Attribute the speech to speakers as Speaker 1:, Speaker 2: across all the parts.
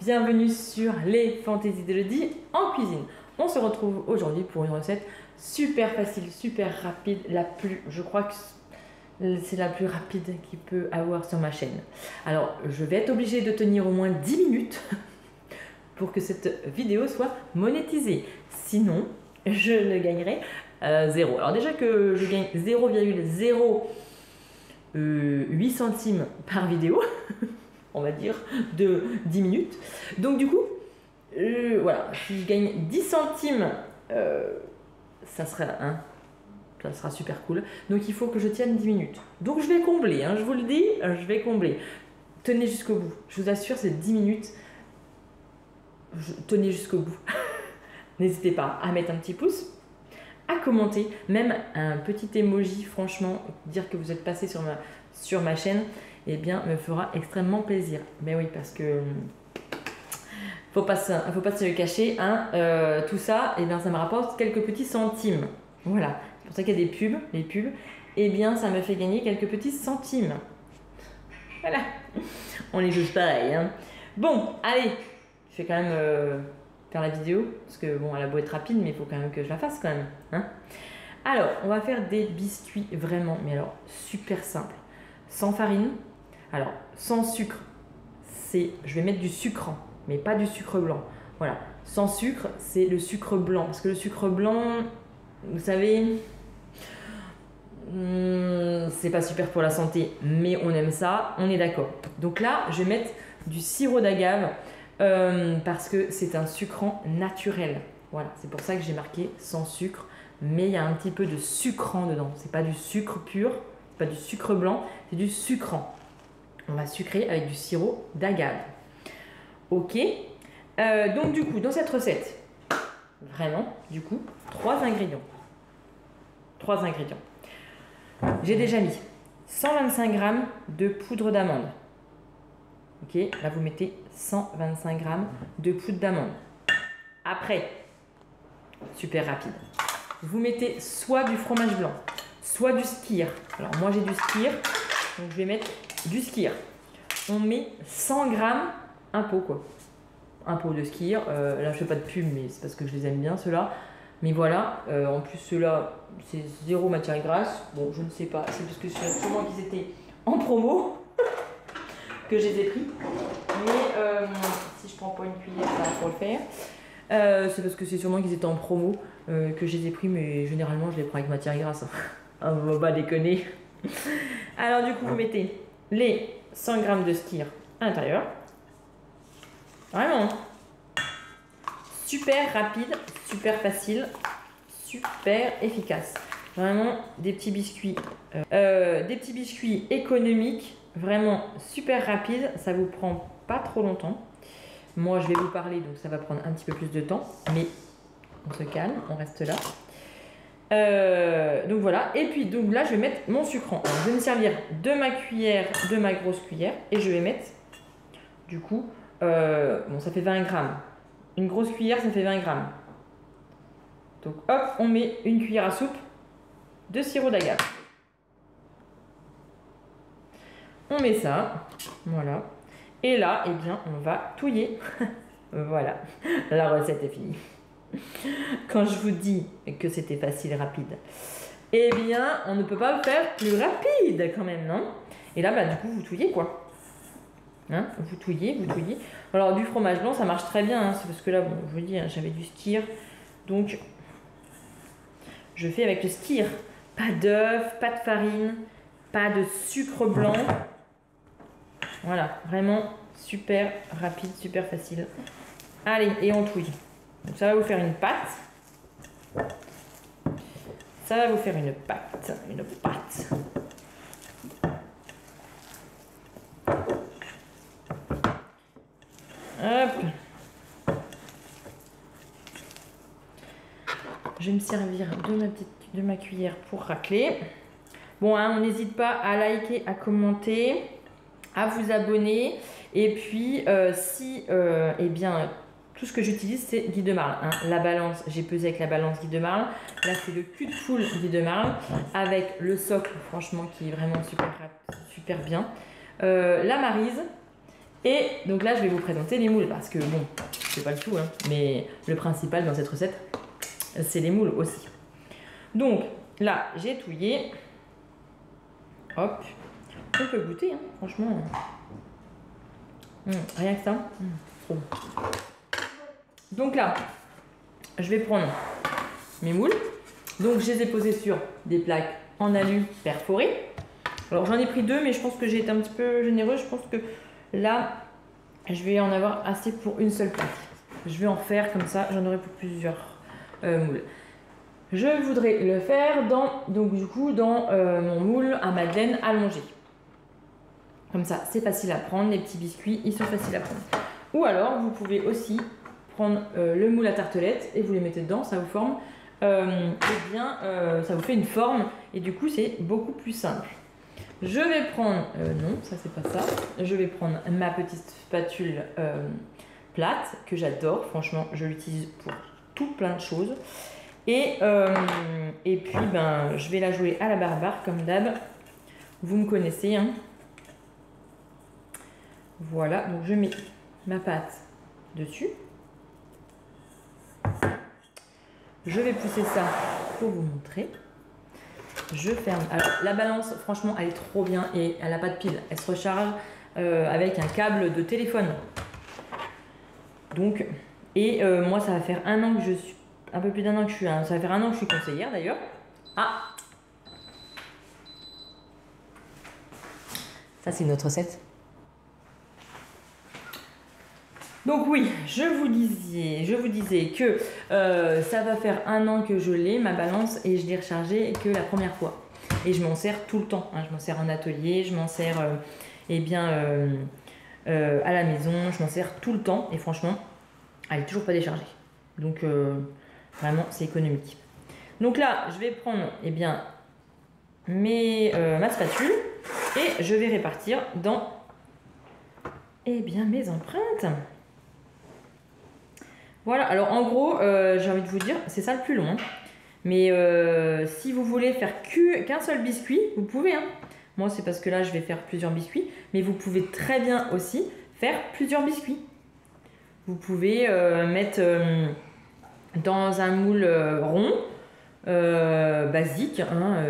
Speaker 1: bienvenue sur les fantaisies d'Elodie en cuisine. On se retrouve aujourd'hui pour une recette super facile, super rapide, je crois que c'est la plus rapide qu'il peut avoir sur ma chaîne. Alors, je vais être obligée de tenir au moins 10 minutes pour que cette vidéo soit monétisée. Sinon, je ne gagnerai zéro. Alors déjà que je gagne 0,08 centimes par vidéo, on va dire, de 10 minutes. Donc du coup, voilà, si je gagne 10 centimes, ça sera super cool. Donc il faut que je tienne 10 minutes. Donc je vais combler, hein, je vous le dis, je vais combler. Tenez jusqu'au bout. Je vous assure, c'est 10 minutes. Tenez jusqu'au bout. N'hésitez pas à mettre un petit pouce, à commenter, même un petit emoji, franchement, dire que vous êtes passé sur ma chaîne, eh bien, me fera extrêmement plaisir. Mais oui, parce que faut pas se le cacher, hein, tout ça, eh bien, ça me rapporte quelques petits centimes. Voilà, c'est pour ça qu'il y a des pubs, les pubs, eh bien, ça me fait gagner quelques petits centimes. Voilà, on est tous pareils, hein. Bon, allez, je vais quand même faire la vidéo, parce que bon, elle a beau être rapide, mais il faut quand même que je la fasse quand même, hein. Alors, on va faire des biscuits vraiment, mais alors super simple, sans farine. Alors, sans sucre, je vais mettre du sucrant, mais pas du sucre blanc. Voilà, sans sucre, c'est le sucre blanc. Parce que le sucre blanc, vous savez, c'est pas super pour la santé, mais on aime ça, on est d'accord. Donc là, je vais mettre du sirop d'agave, parce que c'est un sucrant naturel. Voilà, c'est pour ça que j'ai marqué sans sucre, mais il y a un petit peu de sucrant dedans. C'est pas du sucre pur, c'est pas du sucre blanc, c'est du sucrant. On va sucrer avec du sirop d'agave. Ok. Donc du coup, dans cette recette, vraiment, du coup, 3 ingrédients. 3 ingrédients. J'ai déjà mis 125 g de poudre d'amande. Ok, là vous mettez 125 g de poudre d'amande. Après, super rapide, vous mettez soit du fromage blanc, soit du skyr. Alors moi j'ai du skyr, donc je vais mettre du skyr. On met 100 g, un pot quoi. Un pot de skyr. Là je fais pas de pub, mais c'est parce que je les aime bien ceux-là. Mais voilà, en plus ceux-là c'est zéro matière grasse. Bon, je ne sais pas, c'est parce que sûrement qu'ils étaient en promo que je les ai pris. Mais si je prends pas une cuillère, ça va pour le faire. C'est parce que c'est sûrement qu'ils étaient en promo que je les ai pris, mais généralement je les prends avec matière grasse. On va pas déconner. Alors du coup vous mettez les 100 g de skyr à l'intérieur. Vraiment super rapide, super facile, super efficace. Vraiment des petits biscuits économiques, vraiment super rapides. Ça vous prend pas trop longtemps. Moi je vais vous parler, donc ça va prendre un petit peu plus de temps, mais on se calme, on reste là. Donc voilà, et puis donc là je vais mettre mon sucrant. Alors, je vais me servir de ma cuillère, de ma grosse cuillère, et je vais mettre du coup, bon ça fait 20 g. Une grosse cuillère ça fait 20 g. Donc hop, on met une cuillère à soupe de sirop d'agave. On met ça, voilà. Et là, eh bien, on va touiller. Voilà, la recette est finie. Quand je vous dis que c'était facile et rapide, eh bien, on ne peut pas faire plus rapide quand même, non? Et là, bah, du coup, vous touillez quoi? Hein, vous touillez, vous touillez. Alors, du fromage blanc, ça marche très bien. Hein, c'est parce que là, bon, je vous dis, hein, j'avais du skyr. Donc, je fais avec le skyr. Pas d'œuf, pas de farine, pas de sucre blanc. Voilà, vraiment super rapide, super facile. Allez, et on touille. Donc ça va vous faire une pâte. Ça va vous faire une pâte. Une pâte. Hop. Je vais me servir de ma cuillère pour racler. Bon, hein, on n'hésite pas à liker, à commenter, à vous abonner. Et puis, eh bien, tout ce que j'utilise, c'est Guy de Marle. Hein. La balance, j'ai pesé avec la balance Guy de Marle. Là, c'est le cul de poule Guy de Marle avec le socle, franchement, qui est vraiment super bien. La Maryse Et donc là, je vais vous présenter les moules parce que bon, c'est pas le tout, hein, mais le principal dans cette recette, c'est les moules aussi. Donc là, j'ai touillé. Hop, on peut goûter, hein, franchement. Rien que ça, trop bon. Donc là, je vais prendre mes moules. Donc je les ai posés sur des plaques en alu perforées. Alors j'en ai pris 2, mais je pense que j'ai été un petit peu généreuse. Je pense que là, je vais en avoir assez pour une seule plaque. Je vais en faire comme ça, j'en aurai pour plusieurs moules. Je voudrais le faire dans mon moule à madeleine allongé. Comme ça, c'est facile à prendre. Les petits biscuits, ils sont faciles à prendre. Ou alors, vous pouvez aussi prendre le moule à tartelettes et vous les mettez dedans, ça vous forme. Ça vous fait une forme et du coup, c'est beaucoup plus simple. Je vais prendre, non, ça c'est pas ça. Je vais prendre ma petite spatule plate que j'adore. Franchement, je l'utilise pour tout plein de choses. Et puis, je vais la jouer à la barbare comme d'hab. Vous me connaissez, hein. Voilà, donc je mets ma pâte dessus. Je vais pousser ça pour vous montrer. Je ferme. Alors, la balance, franchement, elle est trop bien et elle n'a pas de pile. Elle se recharge avec un câble de téléphone. Donc, moi, ça va faire un an que je suis... Un peu plus d'un an que je suis... Ça va faire un an que je suis conseillère, d'ailleurs. Ah! Ça, c'est une autre recette. Donc oui, je vous disais que ça va faire un an que je l'ai, ma balance, et je l'ai rechargée que la première fois. Et je m'en sers tout le temps. Hein. Je m'en sers en atelier, je m'en sers à la maison, je m'en sers tout le temps. Et franchement, elle n'est toujours pas déchargée. Donc vraiment, c'est économique. Donc là, je vais prendre ma spatule et je vais répartir dans mes empreintes. Voilà, alors en gros, j'ai envie de vous dire, c'est ça le plus long. Hein. Mais si vous voulez faire qu'un seul biscuit, vous pouvez. Hein. Moi, c'est parce que là, je vais faire plusieurs biscuits. Mais vous pouvez très bien aussi faire plusieurs biscuits. Vous pouvez mettre dans un moule rond, basique. Hein,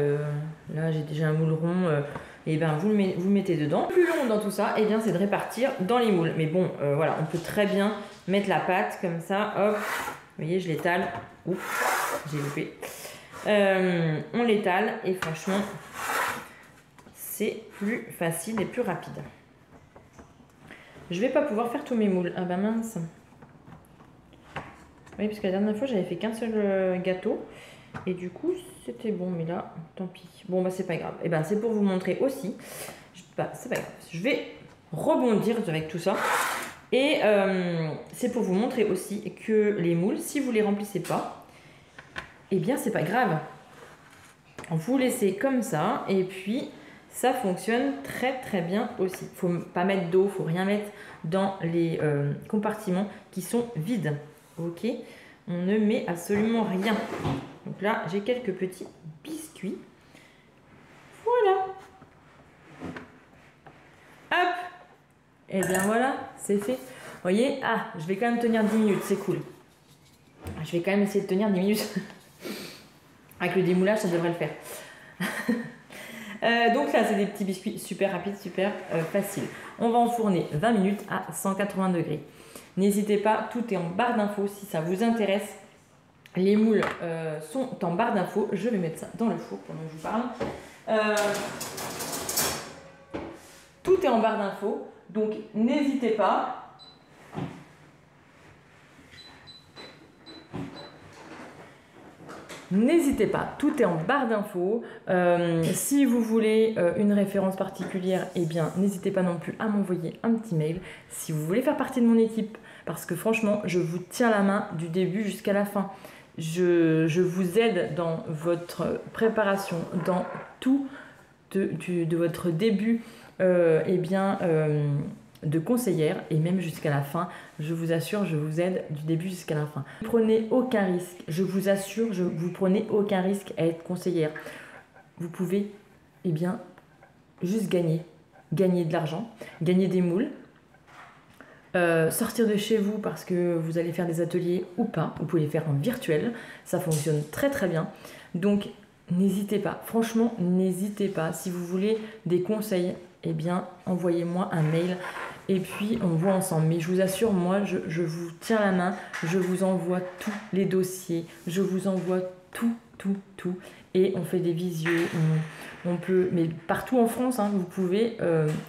Speaker 1: là, j'ai déjà un moule rond. Vous le mettez dedans. Le plus long dans tout ça, c'est de répartir dans les moules. Mais bon, voilà, on peut très bien mettre la pâte comme ça, hop. Vous voyez, je l'étale. Ouf, j'ai loupé. On l'étale et franchement, c'est plus facile et plus rapide. Je vais pas pouvoir faire tous mes moules. Ah bah mince. Oui, parce que la dernière fois, j'avais fait qu'un seul gâteau. Et du coup, c'était bon, mais là, tant pis. Bon, bah, c'est pas grave. C'est pour vous montrer aussi. C'est pas grave. Je vais rebondir avec tout ça. Et c'est pour vous montrer aussi que les moules, si vous les remplissez pas, c'est pas grave. Vous laissez comme ça, et puis ça fonctionne très très bien aussi. Faut pas mettre d'eau, faut rien mettre dans les compartiments qui sont vides. Ok, on ne met absolument rien. Donc là, j'ai quelques petits biscuits. Voilà. Hop. Et voilà, c'est fait. Vous voyez, je vais quand même tenir 10 minutes, c'est cool. Je vais quand même essayer de tenir 10 minutes. Avec le démoulage, ça devrait le faire. Donc là, c'est des petits biscuits super rapides, super faciles. On va enfourner 20 minutes à 180 degrés. N'hésitez pas, tout est en barre d'infos si ça vous intéresse. Les moules sont en barre d'infos. Je vais mettre ça dans le four pendant que je vous parle. Tout est en barre d'infos, donc n'hésitez pas. N'hésitez pas, tout est en barre d'infos. Si vous voulez une référence particulière, n'hésitez pas non plus à m'envoyer un petit mail. Si vous voulez faire partie de mon équipe, parce que franchement, je vous tiens la main du début jusqu'à la fin. Je vous aide dans votre préparation, dans tout de votre début de conseillère et même jusqu'à la fin. Je vous assure, je vous aide du début jusqu'à la fin. Ne prenez aucun risque, je vous assure, vous prenez aucun risque à être conseillère. Vous pouvez juste gagner de l'argent, gagner des moules sortir de chez vous parce que vous allez faire des ateliers ou pas. Vous pouvez les faire en virtuel. Ça fonctionne très très bien. Donc, n'hésitez pas. Franchement, n'hésitez pas. Si vous voulez des conseils, eh bien, envoyez-moi un mail. Et puis, on voit ensemble. Mais je vous assure, moi, je vous tiens la main. Je vous envoie tous les dossiers. Je vous envoie tout. Et on fait des visios. On peut, mais partout en France, hein, vous pouvez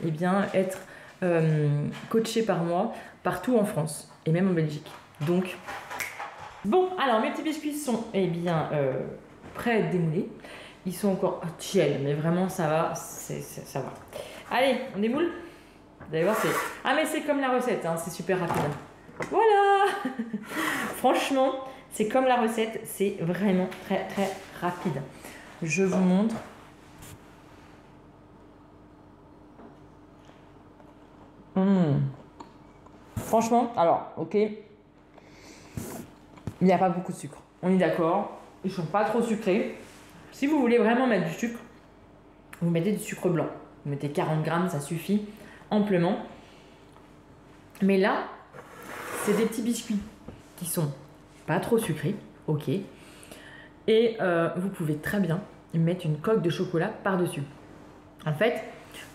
Speaker 1: eh bien, être coaché par moi partout en France et même en Belgique. Donc, bon, alors mes petits biscuits sont eh bien prêts à être démoulés. Ils sont encore tièdes, mais vraiment ça va, ça va. Allez, on démoule. Vous allez voir, c'est... Ah mais c'est comme la recette, hein, c'est super rapide. Voilà. Franchement, c'est comme la recette, c'est vraiment très très rapide. Je vous montre. Franchement, alors, ok, il n'y a pas beaucoup de sucre. On est d'accord, ils sont pas trop sucrés. Si vous voulez vraiment mettre du sucre, vous mettez du sucre blanc. Vous mettez 40 grammes, ça suffit amplement. Mais là, c'est des petits biscuits qui sont pas trop sucrés, ok. Et vous pouvez très bien mettre une coque de chocolat par-dessus. En fait,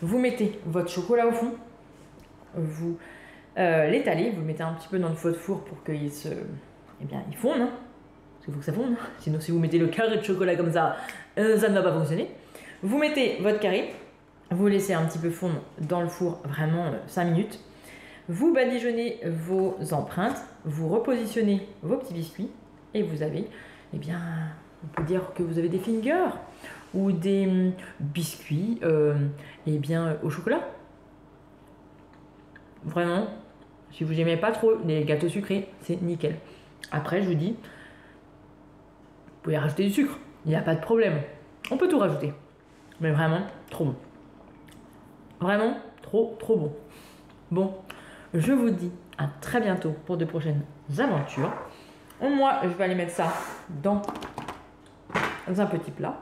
Speaker 1: vous mettez votre chocolat au fond, vous l'étalez, vous le mettez un petit peu dans le feu de four pour qu'il se... Eh bien, il fonde, hein. Parce qu'il faut que ça fonde. Sinon, si vous mettez le carré de chocolat comme ça, ça ne va pas fonctionner. Vous mettez votre carré, vous laissez un petit peu fondre dans le four, vraiment 5 minutes. Vous badigeonnez vos empreintes, vous repositionnez vos petits biscuits et vous avez, eh bien, on peut dire que vous avez des fingers ou des biscuits eh bien, au chocolat. Vraiment, si vous n'aimez pas trop les gâteaux sucrés, c'est nickel. Après, je vous dis, vous pouvez rajouter du sucre, il n'y a pas de problème. On peut tout rajouter, mais vraiment, trop bon. Vraiment, trop bon. Bon, je vous dis à très bientôt pour de prochaines aventures. Moi, je vais aller mettre ça dans un petit plat.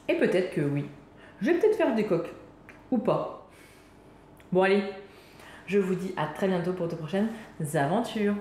Speaker 1: Et peut-être que oui, je vais peut-être faire des coques ou pas. Bon allez, je vous dis à très bientôt pour de prochaines aventures.